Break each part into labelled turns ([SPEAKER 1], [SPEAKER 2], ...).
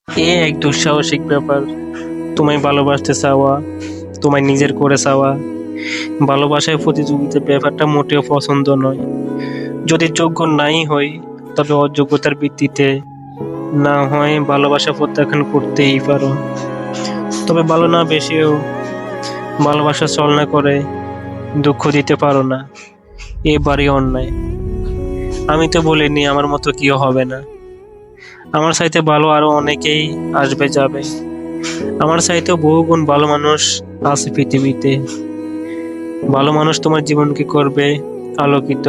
[SPEAKER 1] এক দুঃসাহসিক ব্যাপার। তোমায় ভালোবাসতে চাওয়া, তোমায় নিজের করে চাওয়া। ভালোবাসায় প্রতিযোগিতার ব্যাপারটা মোটেও পছন্দ নয়। যদি যোগ্য নাই হই, তবে অযোগ্যতার ভিত্তিতে না হয় ভালোবাসা প্রত্যাখ্যান করতেই পারো। তবে ভালো না বেশিও ভালোবাসা ছলনা করে দুঃখ দিতে পারো না। এবারই অন্যায়। আমি তো বলিনি আমার মতো কেউ হবে না। আমার চাইতে ভালো আরো অনেকেই আসবে যাবে। আমার চাইতেও বহুগুণ ভালো মানুষ আছে পৃথিবীতে। ভালো মানুষ তোমার জীবনকে করবে আলোকিত,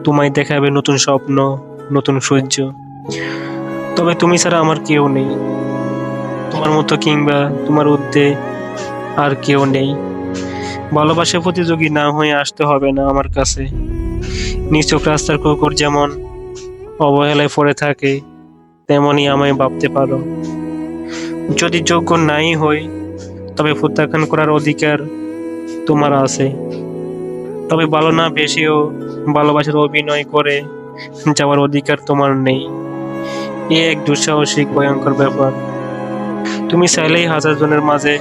[SPEAKER 1] তোমায় দেখাবে নতুন স্বপ্ন, নতুন সূর্য। তবে তুমি ছাড়া আমার কেউ নেই, তোমার মতো কিংবা তোমার ঊর্ধ্বে আর কেউ নেই। ভালোবাসা প্রতিযোগী না হয়ে আসতে হবে না আমার কাছে। নিছক রাস্তার কুকুর যেমন অবহেলায় পড়ে থাকে, তেমনই আমায় ভাবতে পারো। যদি যোগ্য নাই হই, তবে প্রত্যাখ্যান করার অধিকার তোমার আছে। তবে ভালো না বেশিও ভালোবাসার অভিনয় করে যাওয়ার অধিকার তোমার নেই। এ এক দুঃসাহসিক ভয়ঙ্কর ব্যাপার। তুমি চাইলেই হাজার জনের মাঝে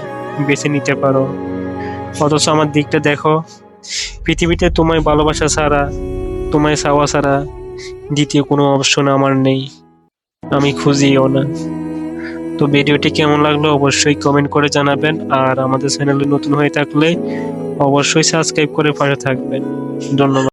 [SPEAKER 1] বেছে নিতে পারো, অথচ আমার দিকটা দেখো। পৃথিবীতে তোমায় ভালোবাসা ছাড়া, তোমায় চাওয়া ছাড়া দ্বিতীয় কোনো অপশন আমার নেই। আমি খুঁজিও না। তো ভিডিওটি কেমন লাগলো অবশ্যই কমেন্ট করে জানাবেন, আর আমাদের চ্যানেলে নতুন হয়ে থাকলে অবশ্যই সাবস্ক্রাইব করে পাশে থাকবেন। ধন্যবাদ।